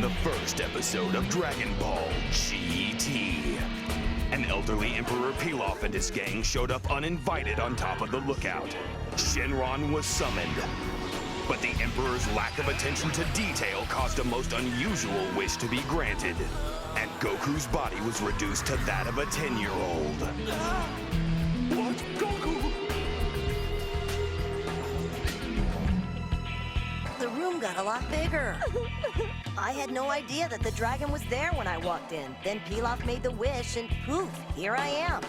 the first episode of Dragon Ball GT. An elderly Emperor Pilaf and his gang showed up uninvited on top of the lookout. Shenron was summoned. But the Emperor's lack of attention to detail caused a most unusual wish to be granted. And Goku's body was reduced to that of a 10-year-old. What? Goku? The room got a lot bigger. I had no idea that the dragon was there when I walked in. Then Pilaf made the wish and poof, here I am.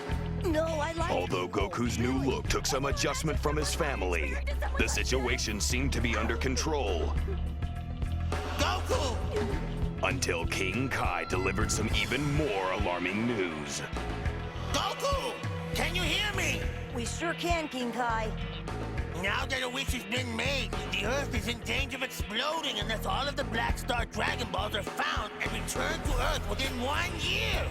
No, I like it. Although Goku's new look took some adjustment from his family, the situation seemed to be under control. Goku! Until King Kai delivered some even more alarming news. Goku! Can you hear me? We sure can, King Kai. Now that a wish has been made, the Earth is in danger of exploding unless all of the Black Star Dragon Balls are found and returned to Earth within 1 year.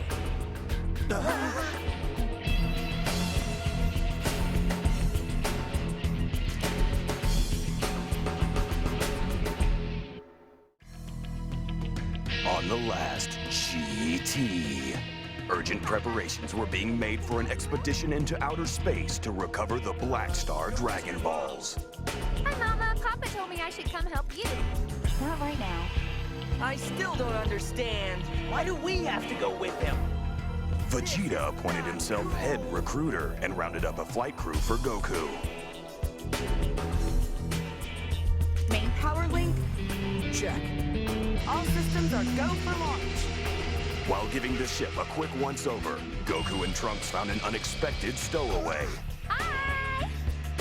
On the last GT, urgent preparations were being made for an expedition into outer space to recover the Black Star Dragon Balls. Hi, Mama. Papa told me I should come help you. Not right now. I still don't understand. Why do we have to go with him? Vegeta appointed himself head recruiter and rounded up a flight crew for Goku. Main power link? Check. All systems are go for launch. While giving the ship a quick once-over, Goku and Trunks found an unexpected stowaway. Hi!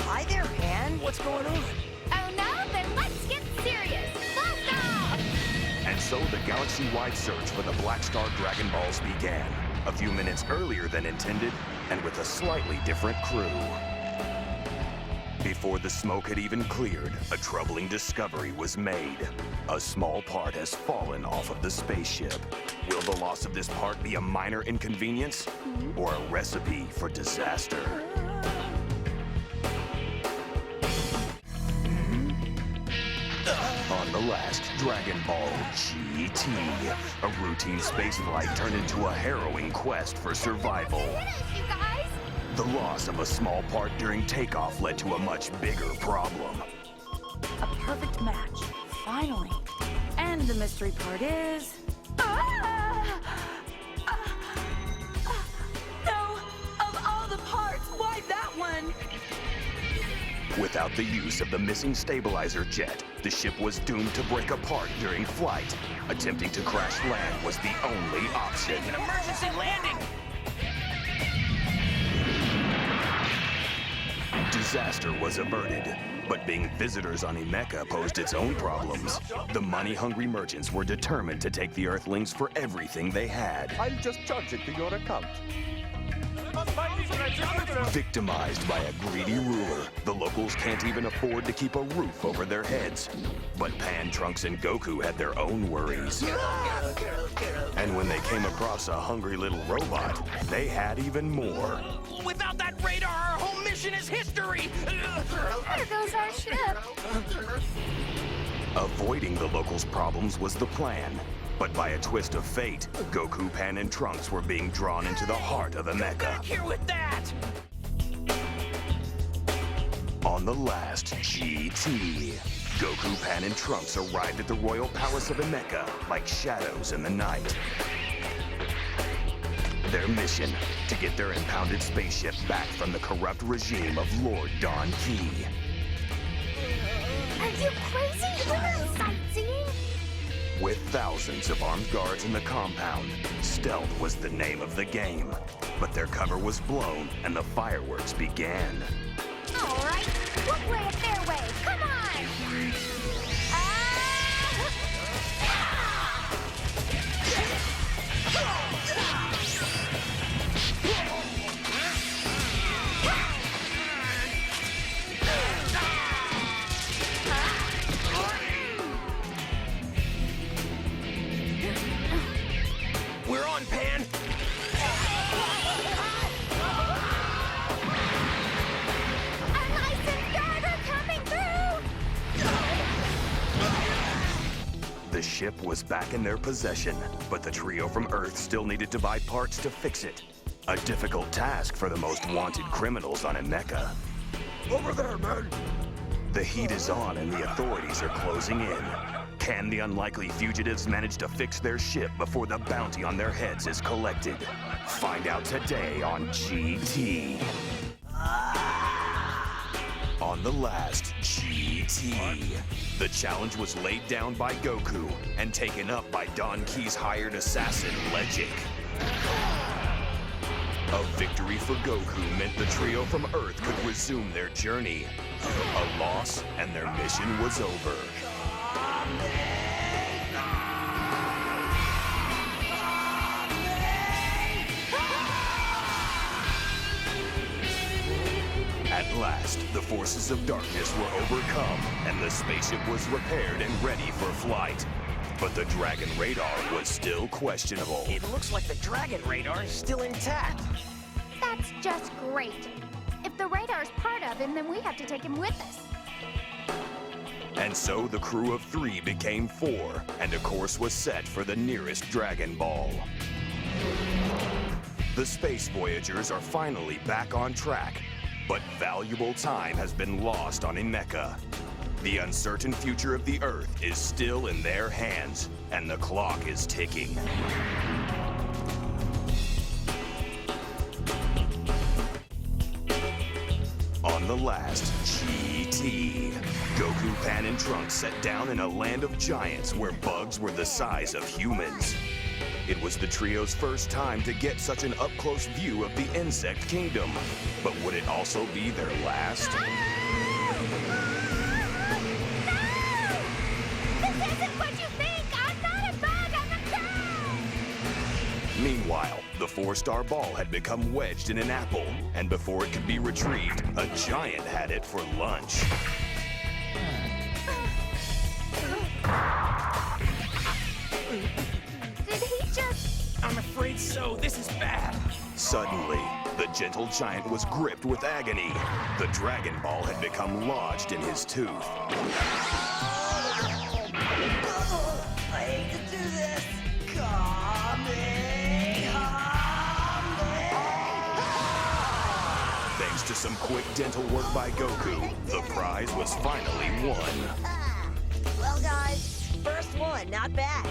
Hi there, Pan. What's going on? Oh no? Then let's get serious. Blast off! And so the galaxy-wide search for the Black Star Dragon Balls began, a few minutes earlier than intended, and with a slightly different crew. Before the smoke had even cleared, a troubling discovery was made. A small part has fallen off of the spaceship. Will the loss of this part be a minor inconvenience or a recipe for disaster? On the last Dragon Ball GT, a routine spaceflight turned into a harrowing quest for survival. Finish, you guys! The loss of a small part during takeoff led to a much bigger problem. A perfect match. Finally. And the mystery part is... No! Of all the parts, why that one? Without the use of the missing stabilizer jet, the ship was doomed to break apart during flight. Attempting to crash land was the only option. An emergency landing! Disaster was averted, but being visitors on Emeka posed its own problems. The money-hungry merchants were determined to take the Earthlings for everything they had. I'll just charge it to your account. Victimized by a greedy ruler, the locals can't even afford to keep a roof over their heads. But Pan, Trunks, and Goku had their own worries. And when they came across a hungry little robot, they had even more. Without that radar, our whole mission is history! There goes our ship. Avoiding the locals' problems was the plan. But by a twist of fate, Goku, Pan, and Trunks were being drawn into the heart of Emeka. Back here with that! On the last GT, Goku, Pan, and Trunks arrived at the royal palace of Emeka like shadows in the night. Their mission, to get their impounded spaceship back from the corrupt regime of Lord Don Ki. Are you crazy? We're sightseeing? With thousands of armed guards in the compound, stealth was the name of the game. But their cover was blown and the fireworks began. All right, we'll play it their way. Come on! We're on, Pan! A licensed driver ship was back in their possession, but the trio from Earth still needed to buy parts to fix it. A difficult task for the most wanted criminals on a mecha. Over there, man! The heat is on and the authorities are closing in. Can the unlikely fugitives manage to fix their ship before the bounty on their heads is collected? Find out today on GT. On the last GT, the challenge was laid down by Goku and taken up by Don Key's hired assassin, Legic. A victory for Goku meant the trio from Earth could resume their journey. A loss and their mission was over. At last, the forces of darkness were overcome, and the spaceship was repaired and ready for flight. But the Dragon radar was still questionable. It looks like the Dragon radar is still intact. That's just great. If the radar's part of him, then we have to take him with us. And so the crew of 3 became 4, and a course was set for the nearest Dragon Ball. The space voyagers are finally back on track, but valuable time has been lost on Nameca. The uncertain future of the Earth is still in their hands, and the clock is ticking. On the last GT, Goku, Pan, and Trunks sat down in a land of giants where bugs were the size of humans. It was the trio's first time to get such an up-close view of the insect kingdom. But would it also be their last? This isn't what you think! I'm not a bug, I'm a cow! Meanwhile, the 4-star ball had become wedged in an apple, and before it could be retrieved, a giant had it for lunch. Did he just... I'm afraid so. This is bad. Suddenly, the gentle giant was gripped with agony. The Dragon Ball had become lodged in his tooth. I hate to do this. Thanks to some quick dental work by Goku, the prize was finally won. Well, guys, first one, not bad.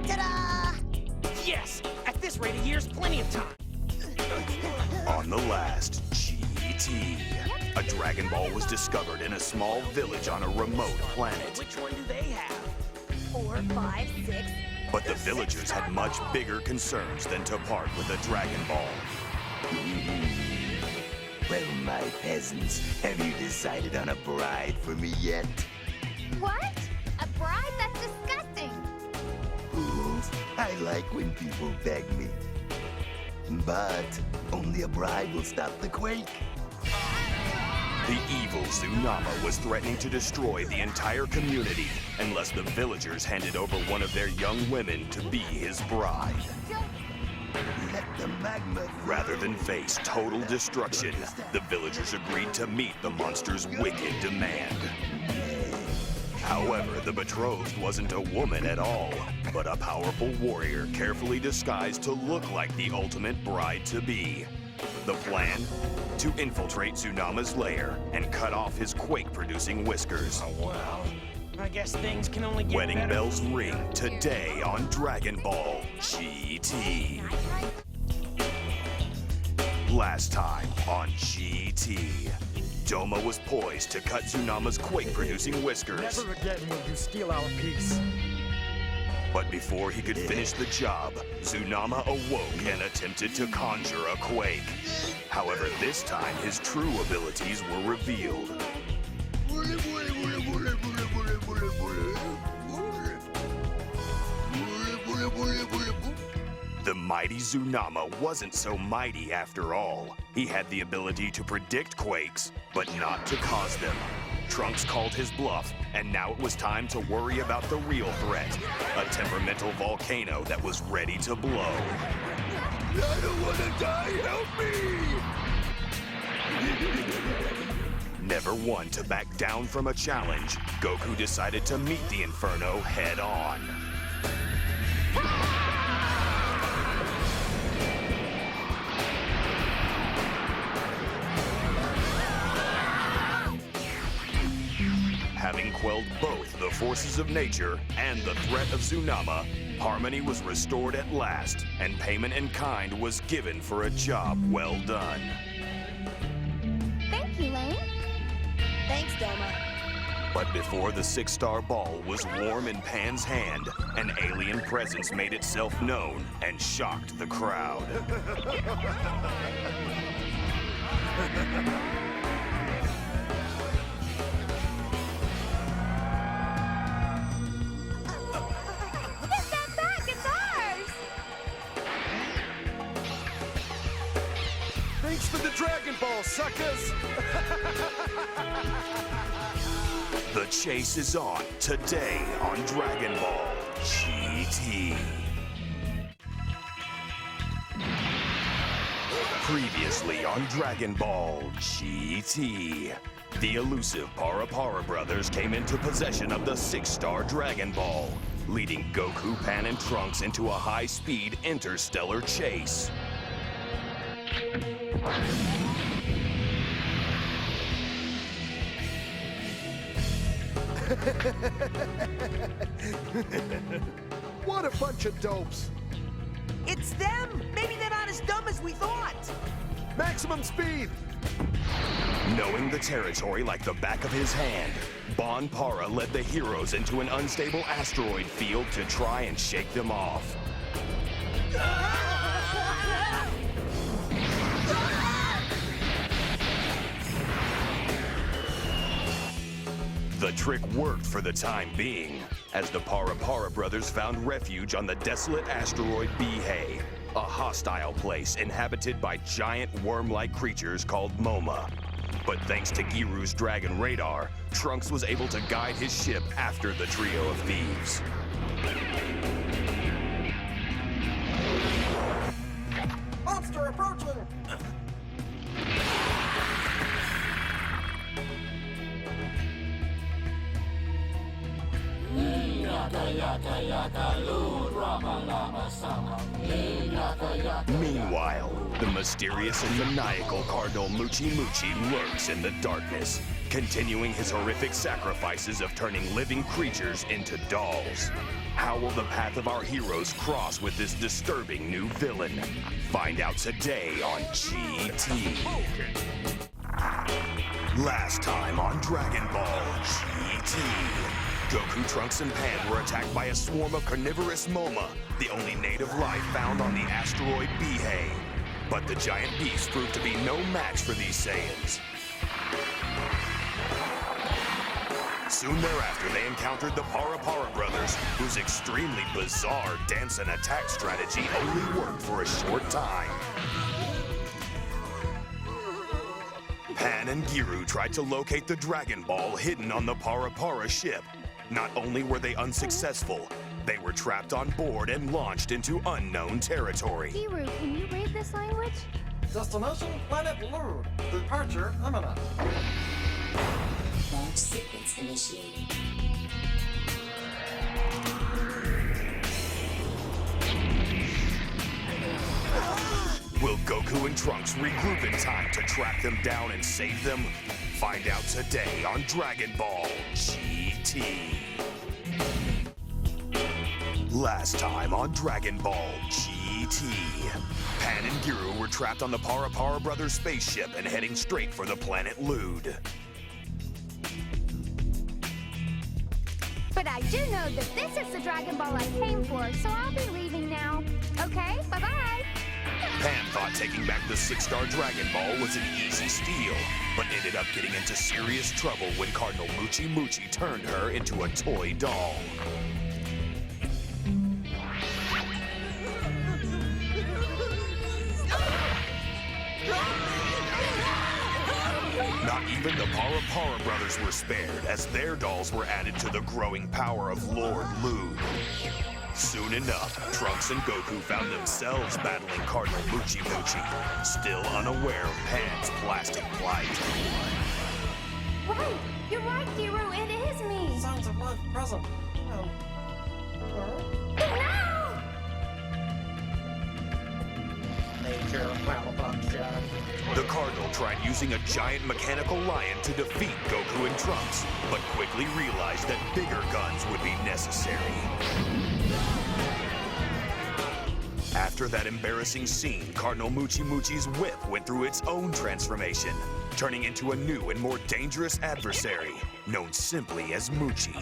Ta-da! Yes! At this rate, a year's plenty of time. On the last GT, a Dragon Ball was discovered in a small village on a remote planet. Which one do they have? 4, 5, 6. But the villagers had much bigger concerns than to part with a Dragon Ball. Well, my peasants, have you decided on a bride for me yet? What? A bride? That's disgusting! Fools, I like when people beg me. But only a bride will stop the quake. The evil Tsunama was threatening to destroy the entire community unless the villagers handed over one of their young women to be his bride. Let the magma... Rather than face total destruction, the villagers agreed to meet the monster's wicked demand. However, the betrothed wasn't a woman at all, but a powerful warrior carefully disguised to look like the ultimate bride-to-be. The plan? To infiltrate Tsunama's lair and cut off his quake-producing whiskers. Well, I guess things can only get Wedding better. bells ring today on Dragon Ball GT. Last time on GT, Doma was poised to cut Tsunama's quake-producing whiskers. Never again will you steal our peace. But before he could finish the job, Tsunama awoke and attempted to conjure a quake. However, this time his true abilities were revealed. The mighty Tsunama wasn't so mighty after all. He had the ability to predict quakes, but not to cause them. Trunks called his bluff, and now it was time to worry about the real threat, a temperamental volcano that was ready to blow. I don't want to die, help me! Never one to back down from a challenge, Goku decided to meet the Inferno head-on. Having quelled both the forces of nature and the threat of Tsunama, harmony was restored at last, and payment in kind was given for a job well done. Thank you, Lane. Thanks, Doma. But before the six-star ball was warm in Pan's hand, an alien presence made itself known and shocked the crowd. Get that back! It's ours! Thanks for the Dragon Ball, suckers! The chase is on today on Dragon Ball GT. Previously on Dragon Ball GT. The elusive Para brothers came into possession of the six-star Dragon Ball, leading Goku, Pan, and Trunks into a high-speed interstellar chase. What a bunch of dopes! It's them! Maybe they're not as dumb as we thought! Maximum speed! Knowing the territory like the back of his hand, Bon Para led the heroes into an unstable asteroid field to try and shake them off. The trick worked for the time being, as the Para brothers found refuge on the desolate asteroid Bihei, a hostile place inhabited by giant worm-like creatures called Moma. But thanks to Giru's dragon radar, Trunks was able to guide his ship after the trio of thieves. Monster approaching! Meanwhile, the mysterious and maniacal Cardinal Muchi lurks in the darkness, continuing his horrific sacrifices of turning living creatures into dolls. How will the path of our heroes cross with this disturbing new villain? Find out today on GT. Last time on Dragon Ball GT. Goku, Trunks, and Pan were attacked by a swarm of carnivorous Moma, the only native life found on the asteroid Bihei. But the giant beast proved to be no match for these Saiyans. Soon thereafter, they encountered the Para brothers, whose extremely bizarre dance and attack strategy only worked for a short time. Pan and Giru tried to locate the Dragon Ball hidden on the Para ship. Not only were they unsuccessful, they were trapped on board and launched into unknown territory. Giru, can you read this language? Destination Planet Lood. Departure imminent. Launch sequence initiated. Will Goku and Trunks regroup in time to track them down and save them? Find out today on Dragon Ball GT. Last time on Dragon Ball GT. Pan and Giru were trapped on the Para brothers' spaceship and heading straight for the planet Lood. But I do know that this is the Dragon Ball I came for, so I'll be leaving now. Okay, bye-bye. Pan thought taking back the six-star Dragon Ball was an easy steal, but ended up getting into serious trouble when Cardinal Muchi turned her into a toy doll. Not even the Para brothers were spared, as their dolls were added to the growing power of Lord Lood. Soon enough, Trunks and Goku found themselves battling Cardinal Muchi, still unaware of Pan's plastic plight. Right! You're right, Hiro, it is me! Signs of life present. No! Major malfunction. The Cardinal tried using a giant mechanical lion to defeat Goku and Trunks, but quickly realized that bigger guns would be necessary. After that embarrassing scene, Cardinal Muchi Muchi's whip went through its own transformation, turning into a new and more dangerous adversary, known simply as Muchi.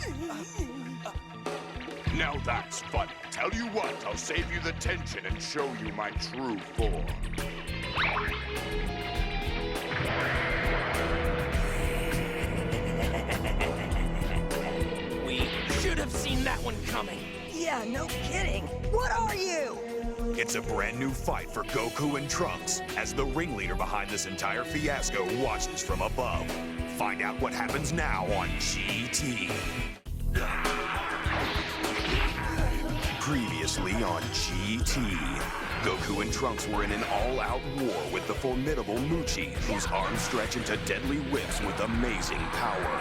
Now that's fun. Tell you what, I'll save you the tension and show you my true form. We should have seen that one coming. Yeah, no kidding. What are you? It's a brand new fight for Goku and Trunks, as the ringleader behind this entire fiasco watches from above. Find out what happens now on GT. Previously on GT, Goku and Trunks were in an all-out war with the formidable Muchi, whose arms stretch into deadly whips with amazing power.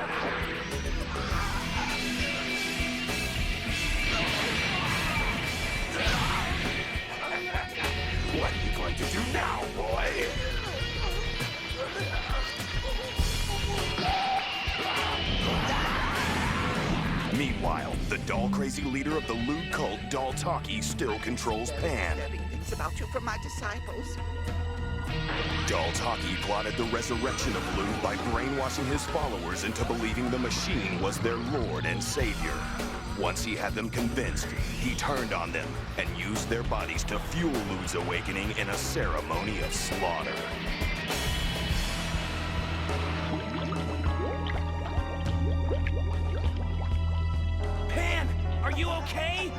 What are you going to do now, boy? Meanwhile, the doll-crazy leader of the lewd cult, Daltaki, still controls Pan. Things about you from my disciples. Daltaki plotted the resurrection of Lewd by brainwashing his followers into believing the machine was their lord and savior. Once he had them convinced, he turned on them and used their bodies to fuel Lewd's awakening in a ceremony of slaughter. Pan, are you okay?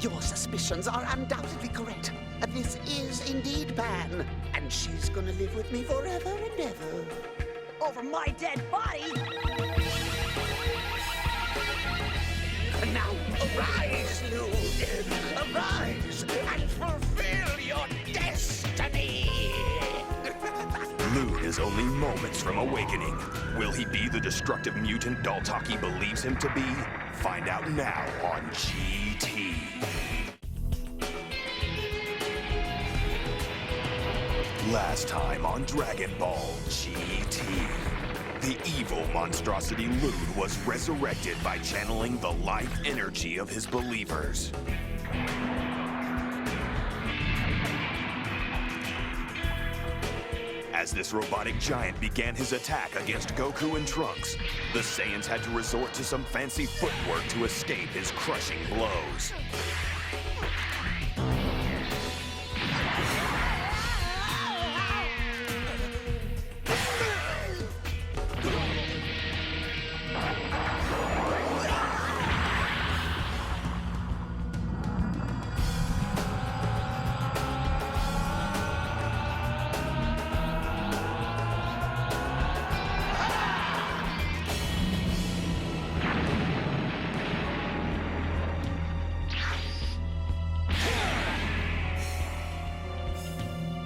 Your suspicions are undoubtedly correct. This is indeed Pan, and she's gonna live with me forever and ever. Over my dead body? Now arise, Lewd! Arise and fulfill your destiny! Lewd is only moments from awakening. Will he be the destructive mutant Daltaki believes him to be? Find out now on GT. Last time on Dragon Ball GT. The evil monstrosity Lewd was resurrected by channeling the life energy of his believers. As this robotic giant began his attack against Goku and Trunks, the Saiyans had to resort to some fancy footwork to escape his crushing blows.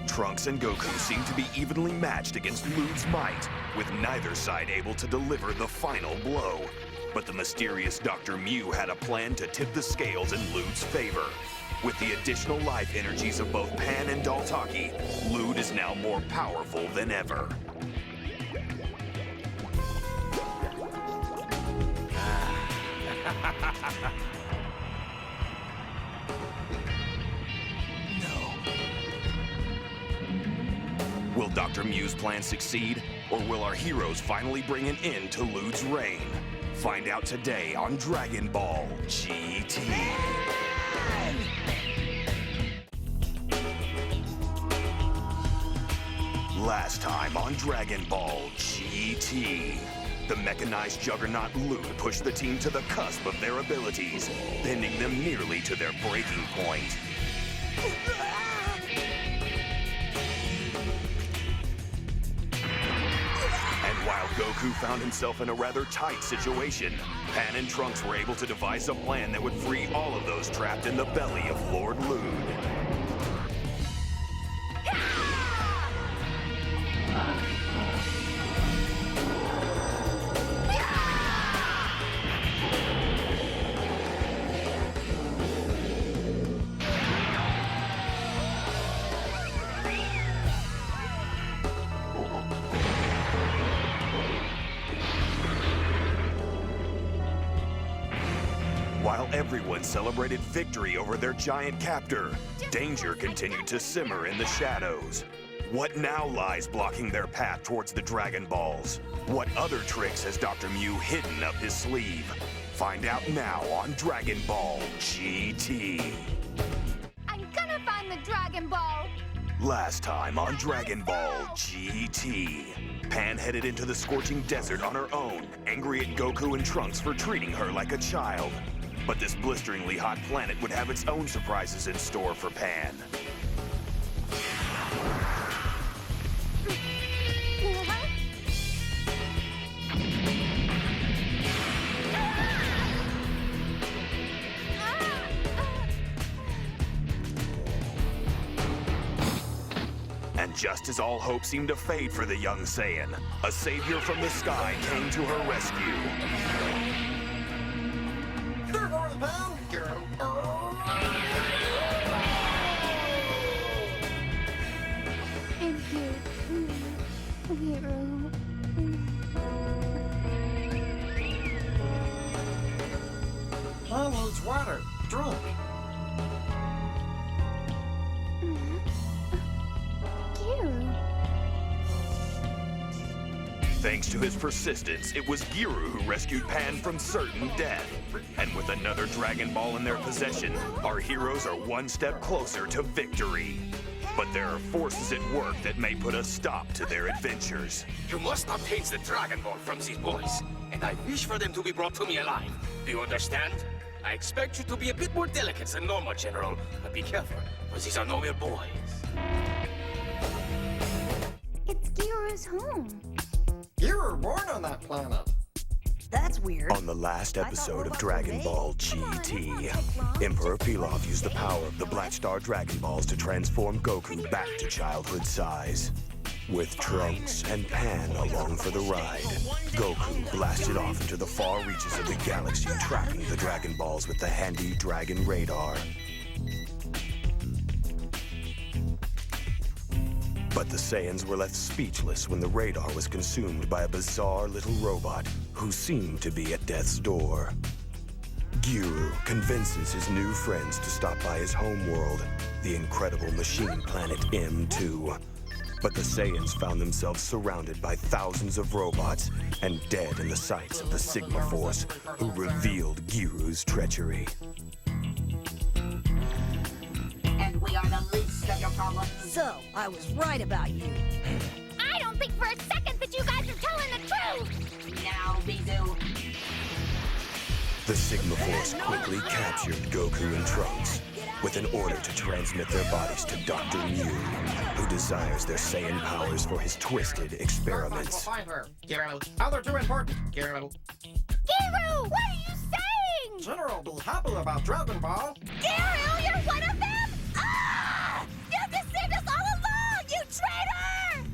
Trunks and Goku seem to be evenly matched against Lewd's might, with neither side able to deliver the final blow. But the mysterious Dr. Mew had a plan to tip the scales in Lewd's favor. With the additional life energies of both Pan and Daltaki, Lewd is now more powerful than ever. Will Dr. Mew's plan succeed, or will our heroes finally bring an end to Lewd's reign? Find out today on Dragon Ball GT. Last time on Dragon Ball GT. The mechanized juggernaut Lewd pushed the team to the cusp of their abilities, bending them nearly to their breaking point. While Goku found himself in a rather tight situation, Pan and Trunks were able to devise a plan that would free all of those trapped in the belly of Lord Lewd. everyone celebrated victory over their giant captor, danger continued to simmer in the shadows. What now lies blocking their path towards the Dragon Balls? What other tricks has Dr. Mew hidden up his sleeve? Find out now on Dragon Ball GT. I'm gonna find the Dragon Ball! Last time on Dragon Ball GT. Pan headed into the scorching desert on her own, angry at Goku and Trunks for treating her like a child. But this blisteringly hot planet would have its own surprises in store for Pan. And just as all hope seemed to fade for the young Saiyan, a savior from the sky came to her rescue. Thank you, hero. Mom needs water. Drink. Thanks to his persistence, it was Giru who rescued Pan from certain death. And with another Dragon Ball in their possession, our heroes are one step closer to victory. But there are forces at work that may put a stop to their adventures. You must not take the Dragon Ball from these boys, and I wish for them to be brought to me alive. Do you understand? I expect you to be a bit more delicate than normal, General, but be careful, for these are no mere boys. It's Giru's home. You were born on that planet. That's weird. On the last episode of Dragon Ball GT, Emperor Pilaf used the power of the Black Star Dragon Balls to transform Goku back to childhood size. With Trunks and Pan along for the ride, Goku blasted off into the far reaches of the galaxy, tracking the Dragon Balls with the handy Dragon Radar. But the Saiyans were left speechless when the radar was consumed by a bizarre little robot who seemed to be at death's door. Giru convinces his new friends to stop by his homeworld, the incredible machine planet M2. But the Saiyans found themselves surrounded by thousands of robots and dead in the sights of the Sigma Force, who revealed Giru's treachery. And we are the least of your problems. So, I was right about you. I don't think for a second that you guys are telling the truth! Now, Bizu. The Sigma Force quickly captured Goku and Trunks, with an order to transmit their bodies to Dr. Mew, who desires their Saiyan powers for his twisted experiments. Find her, Giru. Other too important, Giru. Giru, what are you saying? General, be happy about Dragon Ball. Giru, you're one of them? Ah! You deceived us all along, you traitor!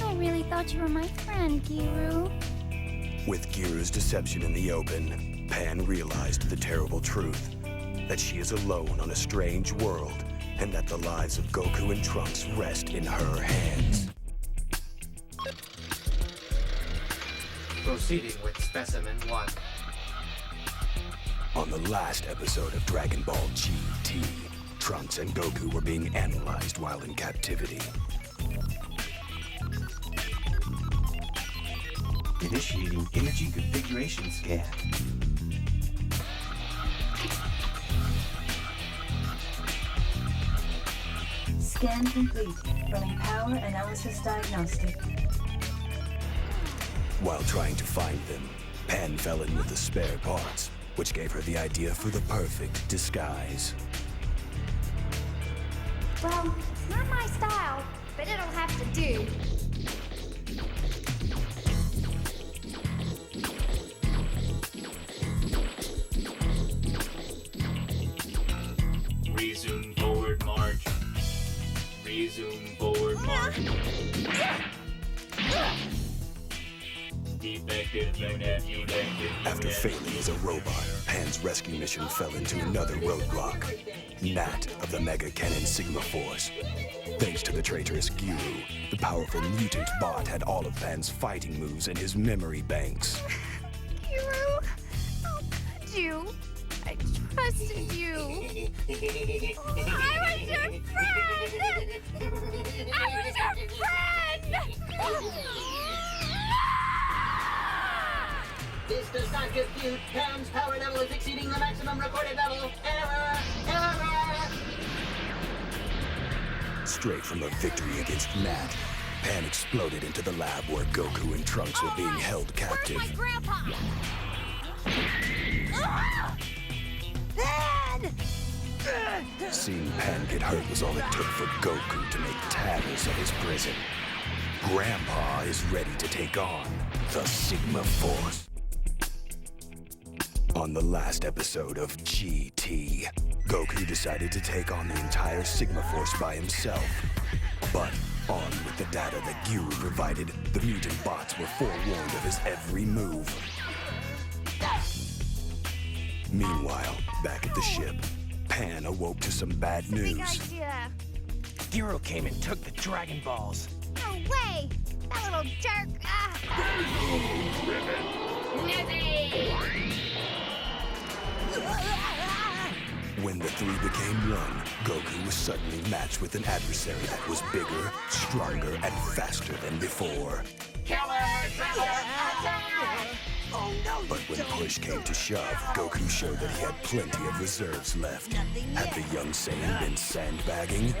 I really thought you were my friend, Giru. With Giru's deception in the open, Pan realized the terrible truth, that she is alone on a strange world, and that the lives of Goku and Trunks rest in her hands. Proceeding with Specimen 1. On the last episode of Dragon Ball GT, Trunks and Goku were being analyzed while in captivity. Initiating energy configuration scan. Scan complete. Running power analysis diagnostic. While trying to find them, Pan fell in with the spare parts, which gave her the idea for the perfect disguise. Well, it's not my style, but it'll have to do. Resume forward march. Resume forward march. Defective unit, After failing as a robot, Pan's rescue mission fell into another roadblock. Nat of the Mega Cannon Sigma Force. Thanks to the traitorous Guru, the powerful mutant bot had all of Pan's fighting moves in his memory banks. Hero, how could you? I trusted you. I was your friend! I was your friend! This does not compute. Pan's power level is exceeding the maximum recorded level. Error! Error! Straight from a victory against Nat, Pan exploded into the lab where Goku and Trunks were being held captive. Where's my grandpa? Pan! Seeing Pan get hurt was all it took for Goku to make tatters of his prison. Grandpa is ready to take on the Sigma Force. On the last episode of GT, Goku decided to take on the entire Sigma Force by himself. But armed with the data that Guru provided, the mutant bots were forewarned of his every move. Meanwhile, back at the ship, Pan awoke to some bad news. Giro came and took the Dragon Balls. No way! That little jerk! When the three became one, Goku was suddenly matched with an adversary that was bigger, stronger, and faster than before. But when push came to shove, Goku showed that he had plenty of reserves left. Had the young Saiyan been sandbagging?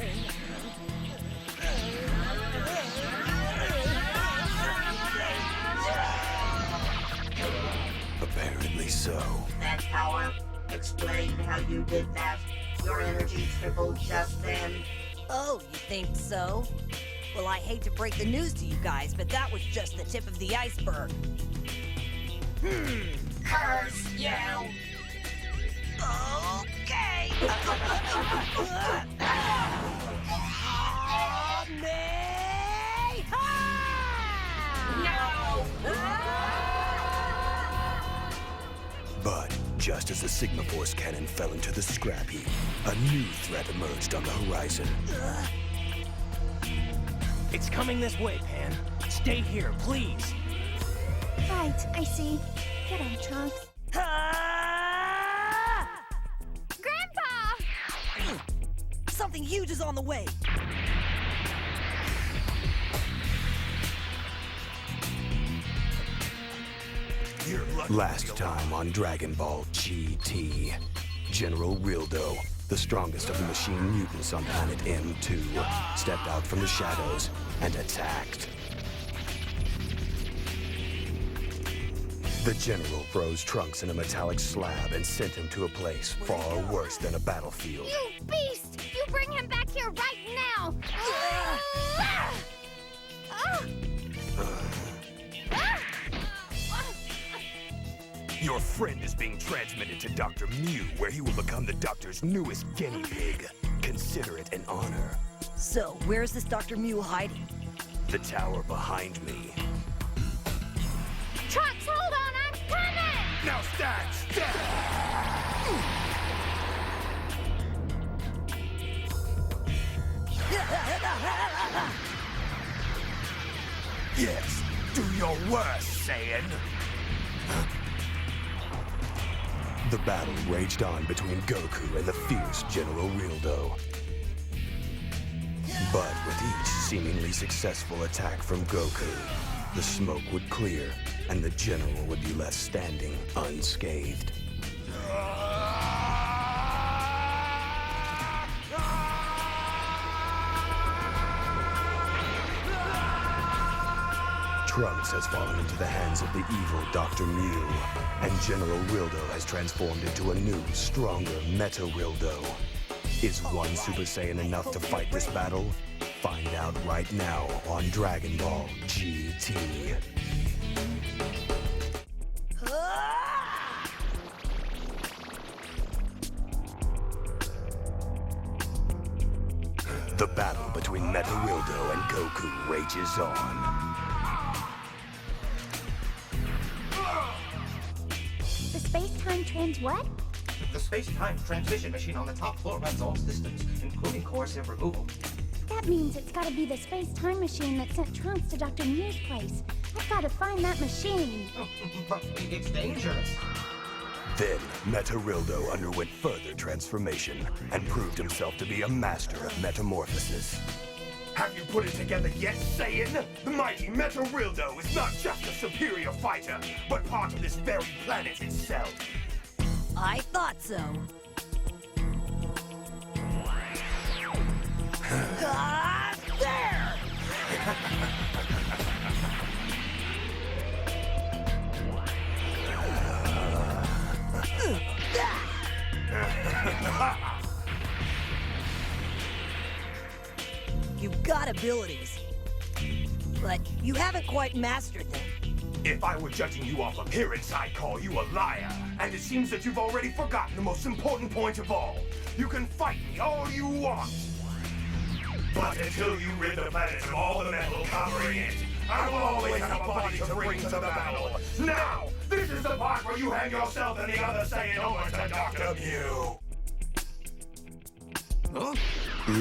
Apparently so. That power? Explain how you did that. Your energy tripled just then. Oh, you think so? Well, I hate to break the news to you guys, but that was just the tip of the iceberg. Curse you! Okay! But just as the Sigma Force cannon fell into the scrap heap, a new threat emerged on the horizon. It's coming this way, Pan. Stay here, please. Right, I see. Get on, Trunks. Grandpa! Something huge is on the way. Last time on Dragon Ball GT, General Rildo, the strongest of the machine mutants on planet M2, stepped out from the shadows and attacked. The General froze Trunks in a metallic slab and sent him to a place far worse than a battlefield. You beast! You bring him back here right now! Your friend is being transmitted to Dr. Mew, where he will become the Doctor's newest guinea pig. Consider it an honor. So, where's this Dr. Mew hiding? The tower behind me. Trunks, hold on, I'm coming! Now stand still! Yes, do your worst, Saiyan! The battle raged on between Goku and the fierce General Rildo. But with each seemingly successful attack from Goku, the smoke would clear and the General would be left standing unscathed. Trunks has fallen into the hands of the evil Dr. Mew, and General Rildo has transformed into a new, stronger Meta Rildo. Is one Super Saiyan enough to fight this battle? Find out right now on Dragon Ball GT. The battle between Meta Rildo and Goku rages on. The space-time trans what? The space-time transmission machine on the top floor runs all systems, including coercive removal. That That means it's gotta be the space-time machine that sent Trunks to Dr. Mew's place. I've gotta find that machine. But it's dangerous. Then, Metarildo underwent further transformation and proved himself to be a master of metamorphosis. Have you put it together yet, Saiyan? The mighty Metarildo is not just a superior fighter, but part of this very planet itself. I thought so. There! You've got abilities, but you haven't quite mastered them. If I were judging you off appearance, I'd call you a liar. And it seems that you've already forgotten the most important point of all. You can fight me all you want. But until you rid the planet of all the metal covering it, I will always have a body to bring to the battle. Now, this is the part where you hand yourself and the other Saiyan over to Dr. Mew. Huh?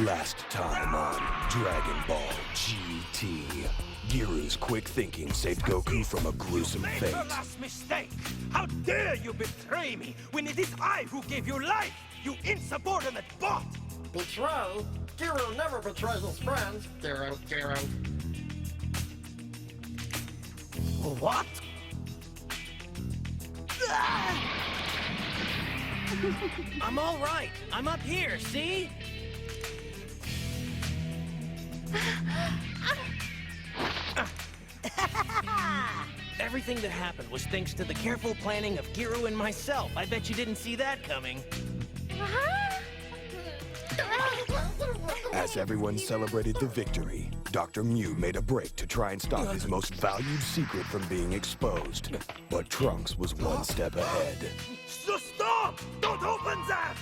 Last time on Dragon Ball GT, Giru's quick thinking saved Goku from a gruesome fate. The last mistake! How dare you betray me when it is I who gave you life, you insubordinate bot! Betray? Giru never betrays his friends. Giru. What? I'm all right. I'm up here, see? Everything that happened was thanks to the careful planning of Giru and myself. I bet you didn't see that coming. As everyone celebrated the victory, Dr. Mew made a break to try and stop his most valued secret from being exposed. But Trunks was one step ahead. So stop! Don't open that!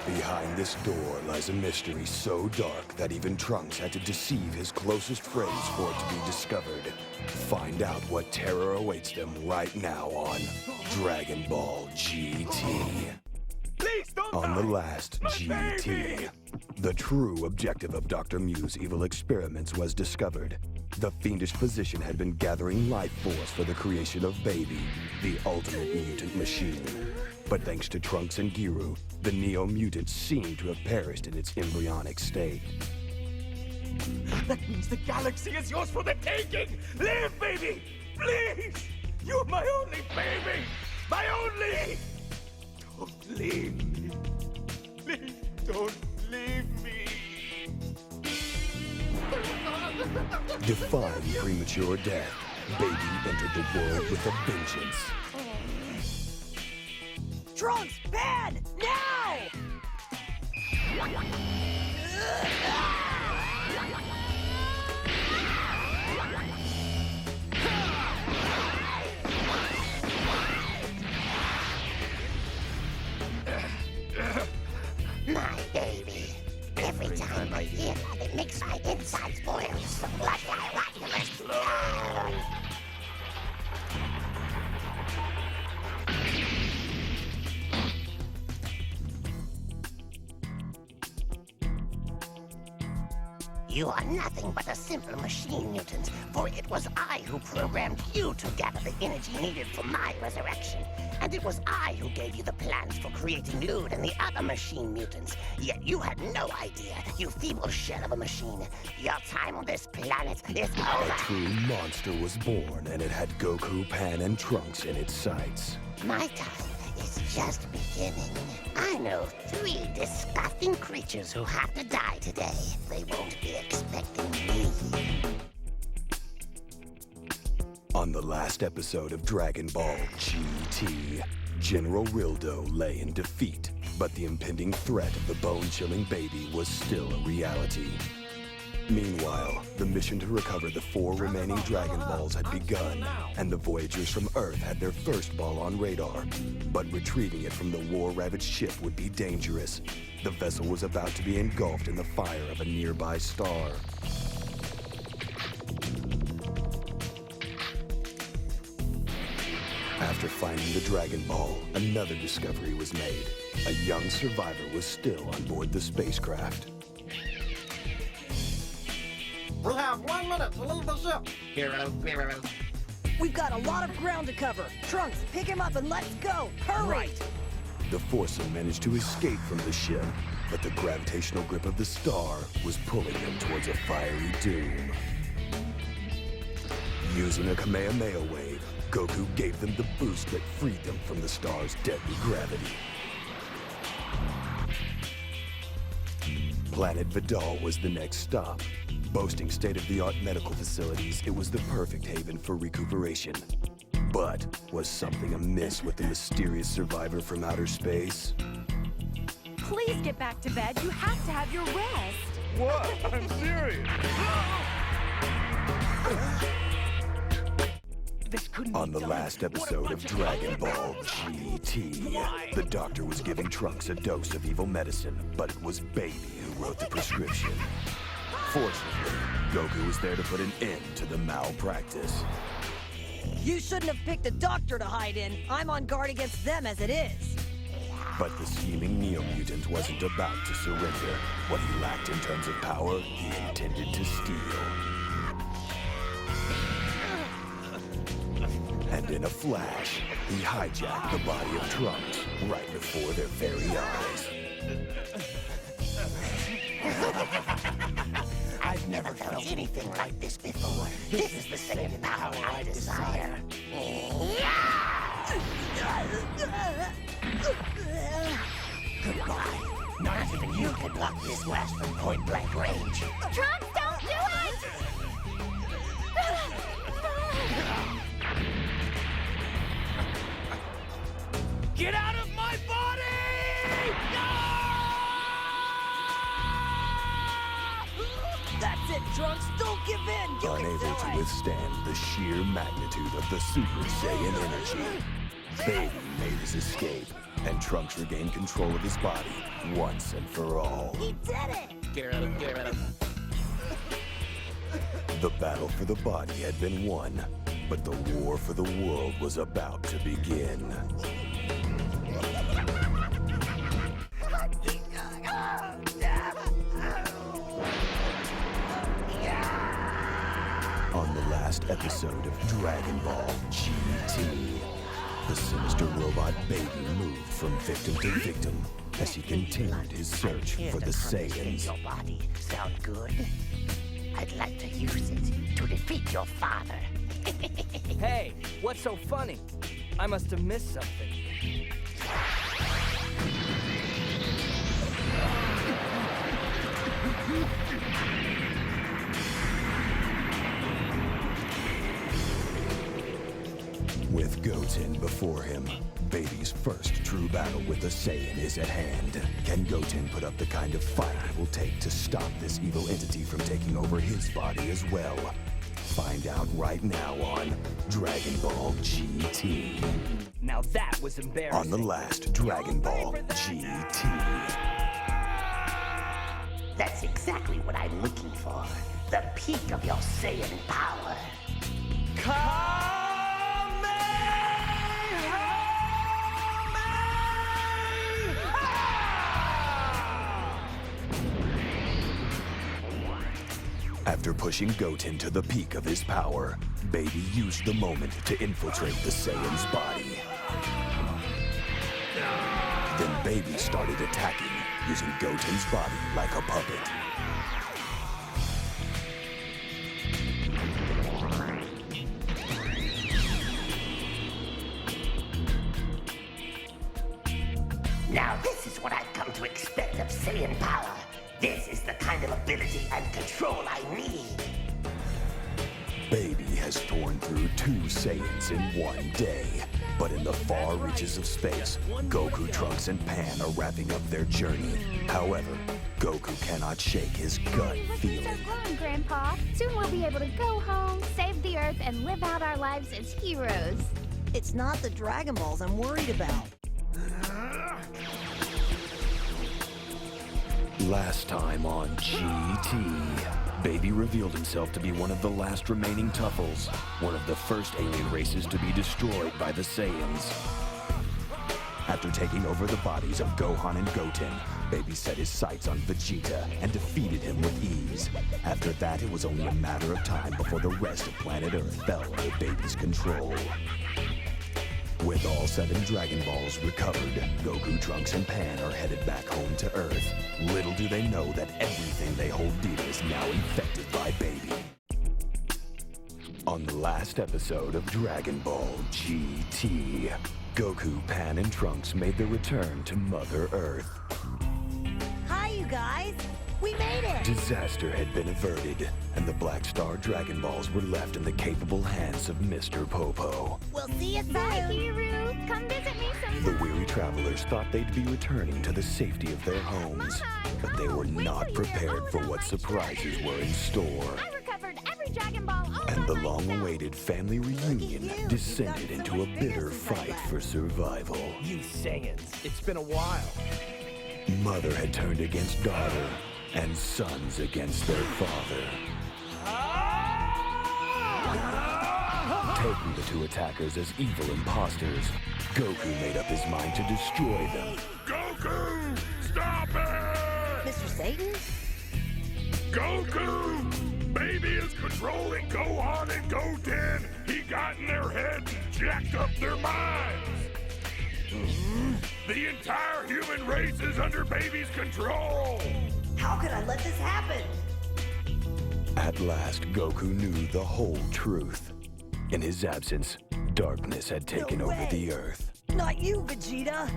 Behind this door lies a mystery so dark that even Trunks had to deceive his closest friends for it to be discovered. Find out what terror awaits them right now on Dragon Ball GT. On the last GT, the true objective of Dr. Mew's evil experiments was discovered. The fiendish physician had been gathering life force for the creation of Baby, the ultimate mutant machine. But thanks to Trunks and Giru, the Neo-Mutant seemed to have perished in its embryonic state. That means the galaxy is yours for the taking! Live, baby! Please! You're my only baby! My only! Don't leave me. Please don't leave me. Defying premature death, Baby entered the world with a vengeance. Trunks, ban! Now! My baby. Every time I hear that, it makes my insides boil. So blood I like to explode. You are nothing but a simple machine mutant, for it was I who programmed you to gather the energy needed for my resurrection. And it was I who gave you the plans for creating Lude and the other machine mutants. Yet you had no idea, you feeble shell of a machine. Your time on this planet is over. A true monster was born, and it had Goku, Pan, and Trunks in its sights. My time is just beginning. I know 3 disgusting creatures who have to die today. They won't be expecting me. On the last episode of Dragon Ball GT, General Rildo lay in defeat, but the impending threat of the bone-chilling Baby was still a reality. Meanwhile, the mission to recover the 4 remaining Dragon Balls had begun, and the Voyagers from Earth had their first ball on radar. But retrieving it from the war-ravaged ship would be dangerous. The vessel was about to be engulfed in the fire of a nearby star. After finding the Dragon Ball, another discovery was made. A young survivor was still on board the spacecraft. We have 1 minute to leave the ship. Hero. We've got a lot of ground to cover. Trunks, pick him up and let's go. Hurry! The foursome managed to escape from the ship, but the gravitational grip of the star was pulling them towards a fiery doom. Using a Kamehameha wave, Goku gave them the boost that freed them from the star's deadly gravity. Planet Vidal was the next stop. Boasting state-of-the-art medical facilities, it was the perfect haven for recuperation. But was something amiss with the mysterious survivor from outer space? Please get back to bed. You have to have your rest. What? I'm serious. On the last episode of Dragon Ball GT, the doctor was giving Trunks a dose of evil medicine, but it was Baby who wrote the prescription. Fortunately, Goku was there to put an end to the malpractice. You shouldn't have picked a doctor to hide in. I'm on guard against them as it is. But the scheming Neo-Mutant wasn't about to surrender. What he lacked in terms of power, he intended to steal. And in a flash, he hijacked the body of Trunks right before their very eyes. I've never felt anything like this before. This is the same power I desire. Goodbye. Not even you can block this blast from point-blank range. Trunks, don't do it! Get out of my body! That's it, Trunks. Don't give in. You Unable can do to it. withstand the sheer magnitude of the Super Saiyan energy, Baby made his escape, and Trunks regained control of his body once and for all. He did it! Get rid of him. The battle for the body had been won, but the war for the world was about to begin. On the last episode of Dragon Ball GT, the sinister robot Baby moved from victim to victim as he continued his search for the Saiyans. Your body sound good? I'd like to use it to defeat your father. Hey, what's so funny? I must have missed something. With Goten before him, Baby's first true battle with the Saiyan is at hand. Can Goten put up the kind of fight it will take to stop this evil entity from taking over his body as well? Find out right now on Dragon Ball GT. Now that was embarrassing. On the last Dragon Ball GT. That's exactly what I'm looking for. The peak of your Saiyan power. After pushing Goten to the peak of his power, Baby used the moment to infiltrate the Saiyan's body. Then Baby started attacking, using Goten's body like a puppet. Now this is what I've come to expect of Saiyan power. This is the kind of ability and control I need. Baby has torn through 2 Saiyans in one day. But in the far reaches of space, Goku, Trunks, and Pan are wrapping up their journey. However, Goku cannot shake his gut feeling. So growing, Grandpa. Soon we'll be able to go home, save the Earth, and live out our lives as heroes. It's not the Dragon Balls I'm worried about. Last time on GT, Baby revealed himself to be one of the last remaining Tuffles, one of the first alien races to be destroyed by the Saiyans. After taking over the bodies of Gohan and Goten, Baby set his sights on Vegeta and defeated him with ease. After that, it was only a matter of time before the rest of planet Earth fell under Baby's control. With all 7 Dragon Balls recovered, Goku, Trunks, and Pan are headed back home to Earth. Little do they know that everything they hold dear is now infected by Baby. On the last episode of Dragon Ball GT, Goku, Pan, and Trunks made their return to Mother Earth. Hi, you guys! We made it! Disaster had been averted, and the Black Star Dragon Balls were left in the capable hands of Mr. Popo. We'll see you soon! Bye, Hiru! Come visit me sometime! The weary travelers thought they'd be returning to the safety of their homes, but they were not prepared for what surprises were in store. I recovered every Dragon Ball all And the by myself. long-awaited family reunion descended into a bitter fight for survival. You Saiyans, it's been a while. Mother had turned against daughter, and sons against their father. Taking the 2 attackers as evil imposters, Goku made up his mind to destroy them. Goku! Stop it! Mr. Satan? Goku! Baby is controlling Gohan and Goten! He got in their heads and jacked up their minds! The entire human race is under Baby's control! How could I let this happen? At last, Goku knew the whole truth. In his absence, darkness had taken over the Earth. Not you, Vegeta!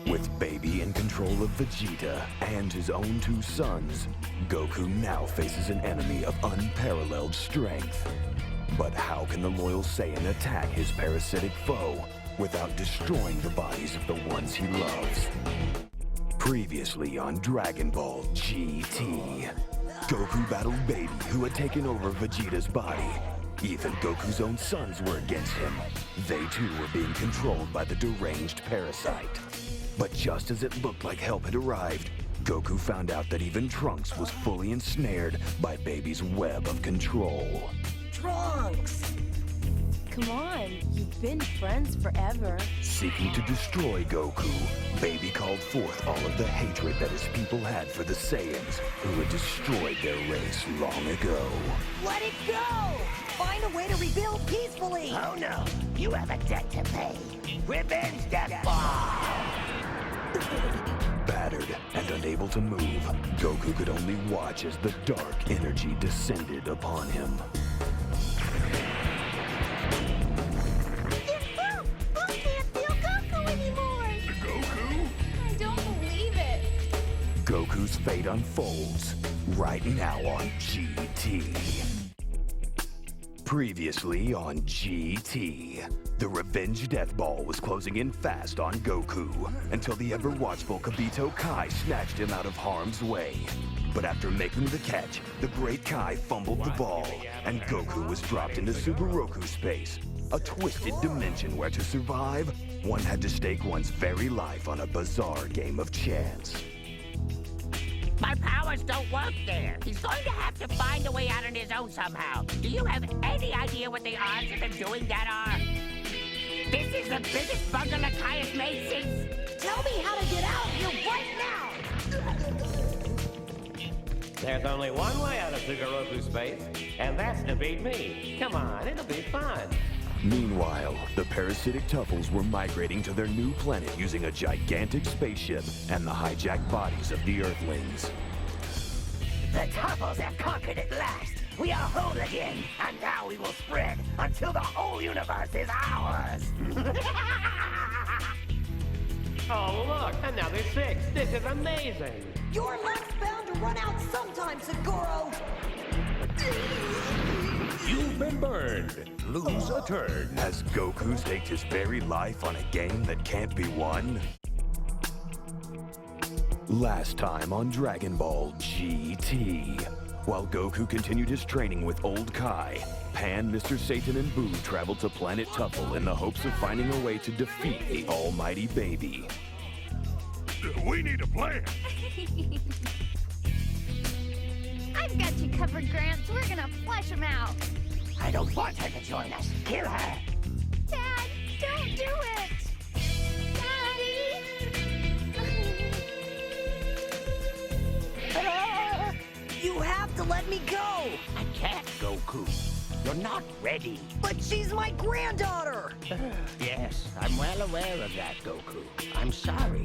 With Baby in control of Vegeta and his own 2 sons, Goku now faces an enemy of unparalleled strength. But how can the loyal Saiyan attack his parasitic foe without destroying the bodies of the ones he loves? Previously on Dragon Ball GT, Goku battled Baby, who had taken over Vegeta's body. Even Goku's own sons were against him. They too were being controlled by the deranged parasite. But just as it looked like help had arrived, Goku found out that even Trunks was fully ensnared by Baby's web of control. Trunks! Come on, you've been friends forever. Seeking to destroy Goku, Baby called forth all of the hatred that his people had for the Saiyans, who had destroyed their race long ago. Let it go! Find a way to rebuild peacefully! Oh no, you have a debt to pay. Revenge Death Ball! Battered and unable to move, Goku could only watch as the dark energy descended upon him. I can't feel Goku anymore! Goku? I don't believe it. Goku's fate unfolds right now on GT. Previously on GT, the Revenge Death Ball was closing in fast on Goku until the ever-watchful Kibito Kai snatched him out of harm's way. But after making the catch, the Great Kai fumbled the ball, and Goku was dropped into Super Roku space, a twisted dimension where to survive, one had to stake one's very life on a bizarre game of chance. My powers don't work there. He's going to have to find a way out on his own somehow. Do you have any idea what the odds of him doing that are? This is the biggest bungle Kai has made since... Tell me how to get out of here right now! There's only one way out of Sugaroku space, and that's to beat me. Come on, it'll be fun. Meanwhile, the parasitic Tuffles were migrating to their new planet using a gigantic spaceship and the hijacked bodies of the Earthlings. The Tuffles have conquered at last. We are whole again, and now we will spread until the whole universe is ours. Oh, look, another 6. This is amazing. Your luck's bound to run out sometime, Seguro! You've been burned. Lose a turn. Has Goku staked his very life on a game that can't be won? Last time on Dragon Ball GT. While Goku continued his training with Old Kai, Pan, Mr. Satan, and Boo traveled to Planet Tuffle in the hopes of finding a way to defeat the almighty Baby. We need a plan. I've got you covered, Gramps. We're gonna flush him out. I don't want her to join us. Kill her. Dad, don't do it. You're not ready. But she's my granddaughter! Yes, I'm well aware of that, Goku. I'm sorry.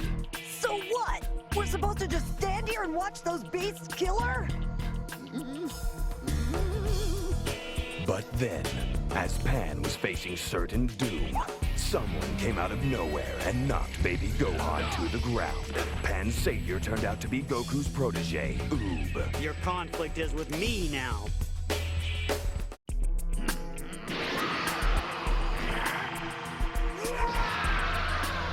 So what? We're supposed to just stand here and watch those beasts kill her? But then, as Pan was facing certain doom, someone came out of nowhere and knocked baby Gohan to the ground. Pan's savior turned out to be Goku's protege, Oob. Your conflict is with me now.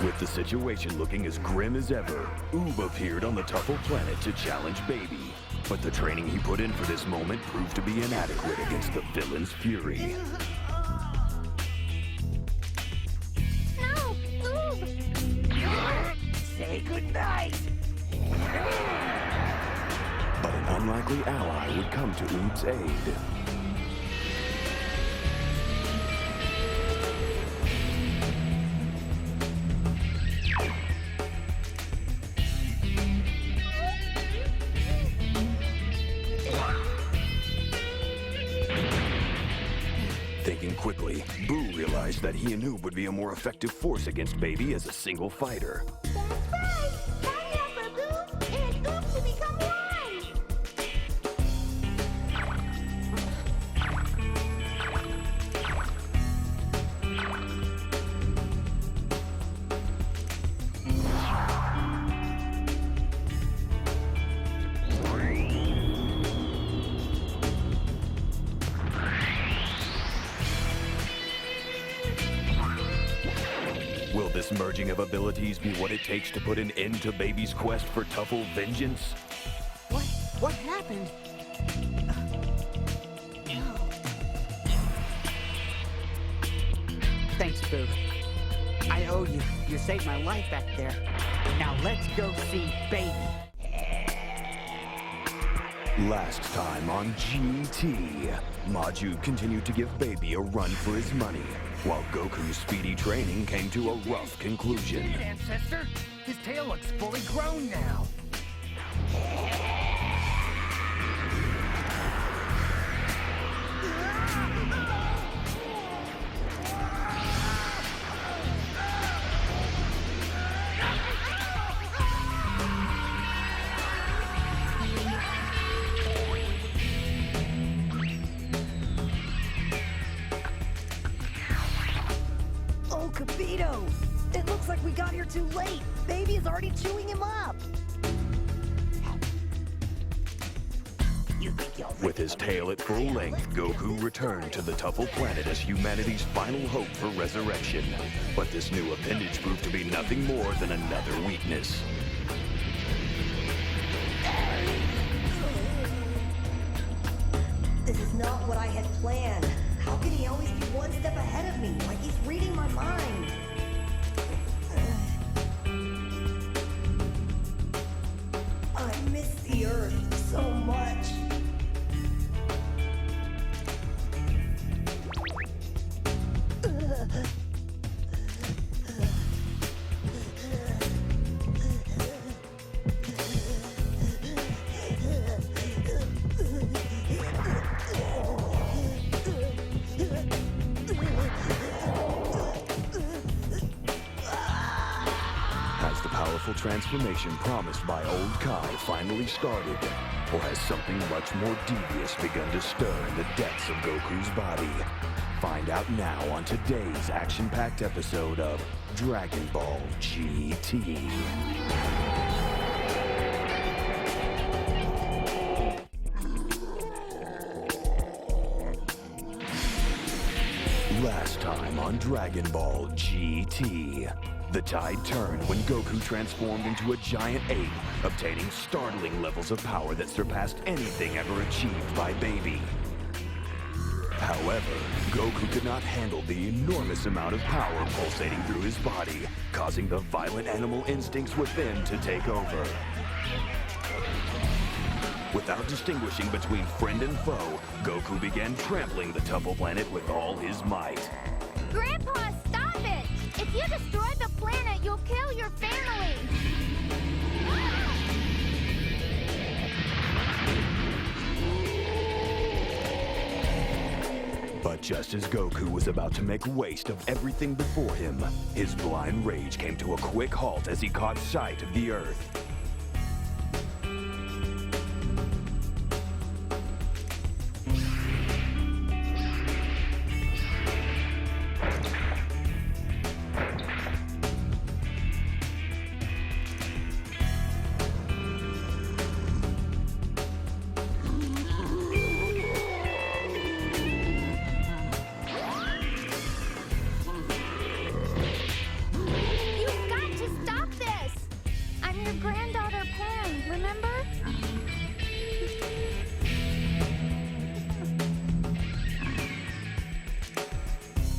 With the situation looking as grim as ever, Oob appeared on the Tuffle planet to challenge Baby. But the training he put in for this moment proved to be inadequate against the villain's fury. No! Oob! Say goodnight! But an unlikely ally would come to Oob's aid. Thinking quickly, Boo realized that he and Oob would be a more effective force against Baby as a single fighter. That's right! Sign up for Boo and Oob to become one! Will this merging of abilities be what it takes to put an end to Baby's quest for Tuffle vengeance? What happened? Thanks, Boo. I owe you. You saved my life back there. Now let's go see Baby. Last time on GT, Maju continued to give Baby a run for his money, while Goku's speedy training came to a rough conclusion. See it, Ancestor? His tail looks fully grown now. Oh, Capito! It looks like we got here too late. Baby is already chewing him up. With his tail at full length, Goku returned to the Tuffle planet as humanity's final hope for resurrection. But this new appendage proved to be nothing more than another weakness. This is not what I had planned. How can he always be one step ahead of me, like he's reading my mind? I miss the Earth so much. Has the powerful transformation promised by Old Kai finally started? Or has something much more devious begun to stir in the depths of Goku's body? Find out now on today's action-packed episode of Dragon Ball GT. Last time on Dragon Ball GT. The tide turned when Goku transformed into a giant ape, obtaining startling levels of power that surpassed anything ever achieved by Baby. However, Goku could not handle the enormous amount of power pulsating through his body, causing the violent animal instincts within to take over. Without distinguishing between friend and foe, Goku began trampling the Tuffle planet with all his might. Grandpa, stop it! If you destroy the planet, you'll kill your family! But Just as Goku was about to make waste of everything before him, his blind rage came to a quick halt as he caught sight of the Earth.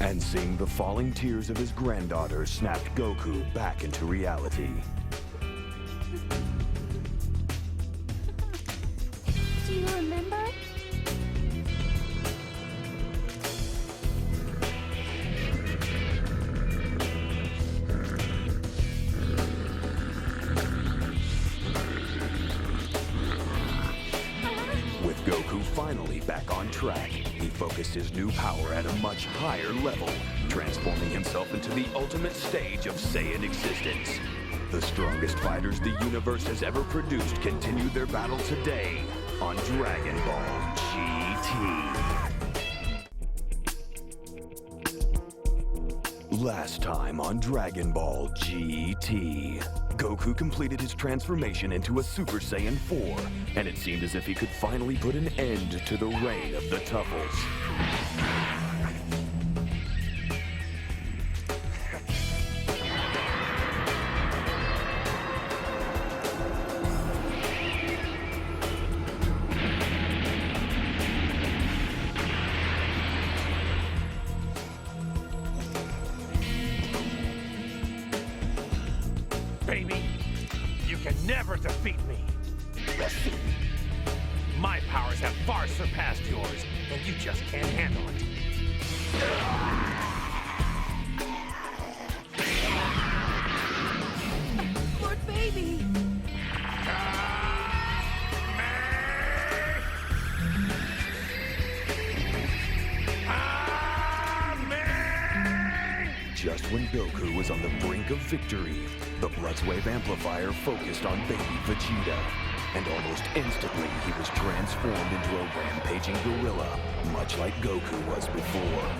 And seeing the falling tears of his granddaughter snapped Goku back into reality. Do you remember? With Goku finally back on track, he focused his new power at a much higher level, transforming himself into the ultimate stage of Saiyan existence. The strongest fighters the universe has ever produced continue their battle today on Dragon Ball GT. Last time on Dragon Ball GT, Goku completed his transformation into a Super Saiyan 4, and it seemed as if he could finally put an end to the reign of the Tuffles. Baby, you can never defeat me. My powers have far surpassed yours, and you just can't handle it. Lord Baby! Just when Goku was on the brink of victory, the Bloodswave amplifier focused on baby Vegeta, and almost instantly he was transformed into a rampaging gorilla, much like Goku was before.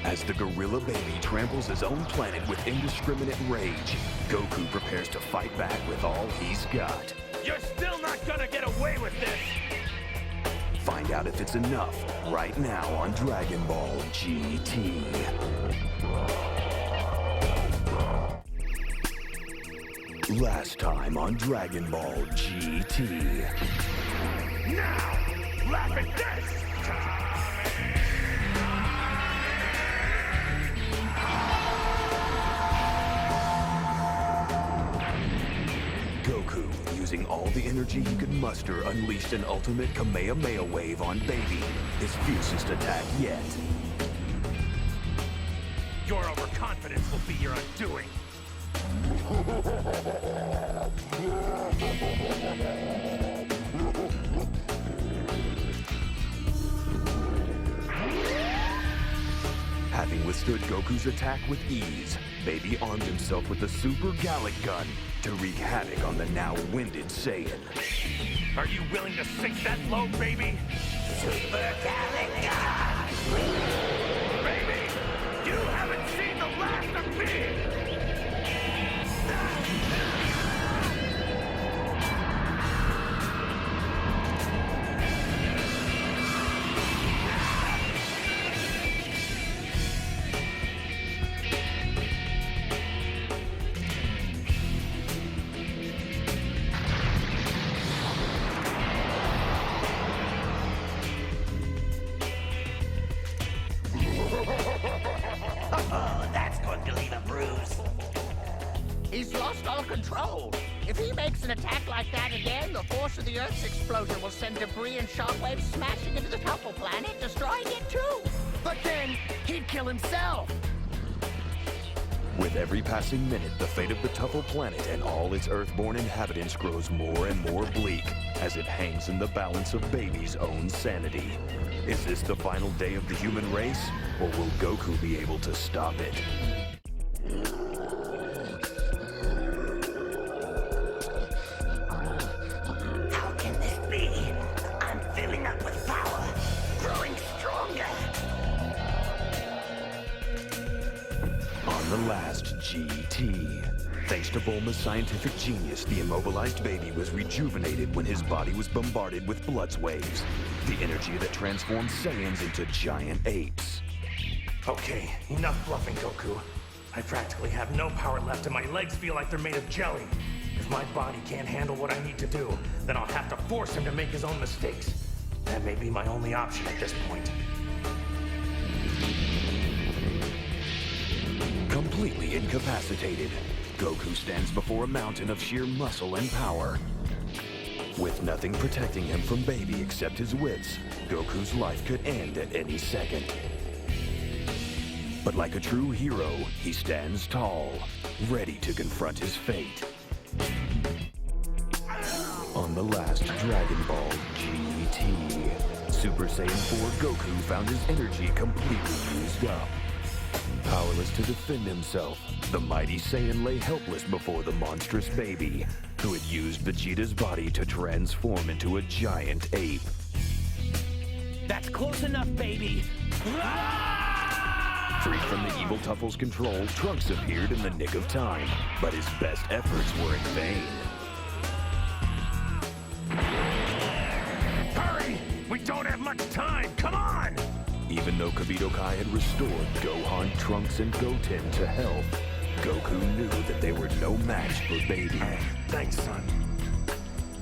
As the gorilla baby tramples his own planet with indiscriminate rage, Goku prepares to fight back with all he's got. You're still not gonna get away with this! Find out if it's enough right now on Dragon Ball GT. Last time on Dragon Ball GT. Now, laugh at this! Goku, using all the energy he could muster, unleashed an ultimate Kamehameha wave on Baby, his fiercest attack yet. Your overconfidence will be your undoing. Having withstood Goku's attack with ease, Baby armed himself with the Super Gallic Gun to wreak havoc on the now winded Saiyan. Are you willing to sink that low, baby? Super Gallic Gun! Baby, you haven't seen the last of me! Oh, that's going to leave a bruise. He's lost all control. If he makes an attack like that again, the force of the Earth's explosion will send debris and shockwaves smashing into the Tuffle planet, destroying it too. But then, he'd kill himself! With every passing minute, the fate of the Tuffle planet and all its Earthborn inhabitants grows more and more bleak as it hangs in the balance of Baby's own sanity. Is this the final day of the human race, or will Goku be able to stop it? How can this be? I'm filling up with power, growing stronger. On the last GT. Thanks to Bulma's scientific genius, the immobilized baby was rejuvenated when his body was bombarded with Blood's waves, the energy that transformed Saiyans into giant apes. Okay, enough bluffing, Goku. I practically have no power left and my legs feel like they're made of jelly. If my body can't handle what I need to do, then I'll have to force him to make his own mistakes. That may be my only option at this point. Completely incapacitated, Goku stands before a mountain of sheer muscle and power. With nothing protecting him from Baby except his wits, Goku's life could end at any second. But like a true hero, he stands tall, ready to confront his fate. On the last Dragon Ball GT, Super Saiyan 4 Goku found his energy completely used up. Powerless to defend himself, the mighty Saiyan lay helpless before the monstrous baby, who had used Vegeta's body to transform into a giant ape. That's close enough, baby! Freed from the evil Tuffle's control, Trunks appeared in the nick of time, but his best efforts were in vain. Hurry! We don't have much time! Come on! Even though Kibito Kai had restored Gohan, Trunks, and Goten to health, Goku knew that they were no match for Baby. Thanks, son.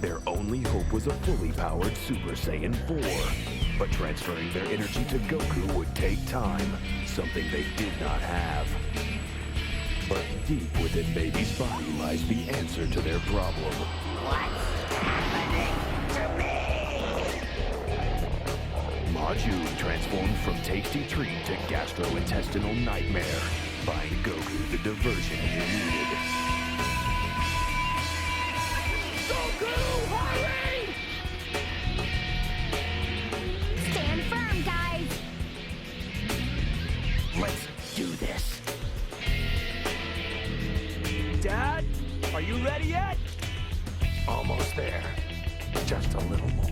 Their only hope was a fully powered Super Saiyan 4. But transferring their energy to Goku would take time, something they did not have. But deep within Baby's body lies the answer to their problem. What's happening to me? Majin transformed from tasty treat to gastrointestinal nightmare, buying Goku the diversion he needed. Goku, hurry! Stand firm, guys! Let's do this. Dad, are you ready yet? Almost there. Just a little more.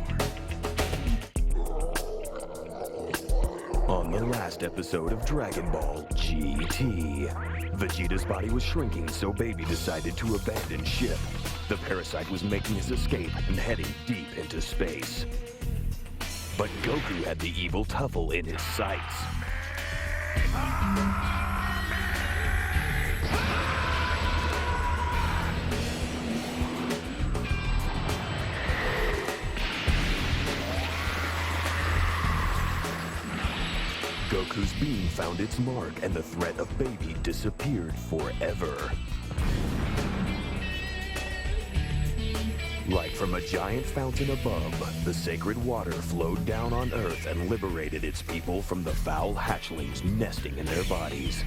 On the last episode of Dragon Ball GT, Vegeta's body was shrinking, so Baby decided to abandon ship. The parasite was making his escape and heading deep into space. But Goku had the evil Tuffle in his sights. Goku's beam found its mark, and the threat of Baby disappeared forever. Like from a giant fountain above, the sacred water flowed down on Earth and liberated its people from the foul hatchlings nesting in their bodies.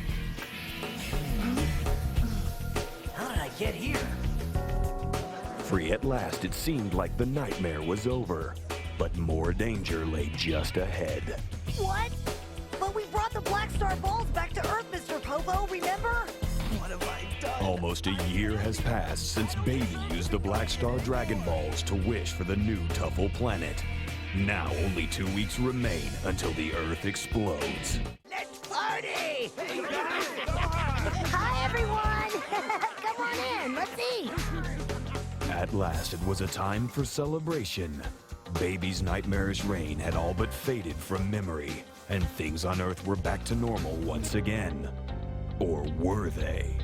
How did I get here? Free at last, it seemed like the nightmare was over, but more danger lay just ahead. What? But we brought the Black Star Balls back to Earth, Mr. Popo, remember? What have I done? Almost a year has passed since Baby used the Black Star Dragon Balls to wish for the new Tuffle planet. Now only 2 weeks remain until the Earth explodes. Let's party! Hi, everyone! Come on in, let's eat! At last, it was a time for celebration. Baby's nightmarish reign had all but faded from memory, and things on Earth were back to normal once again. Or were they?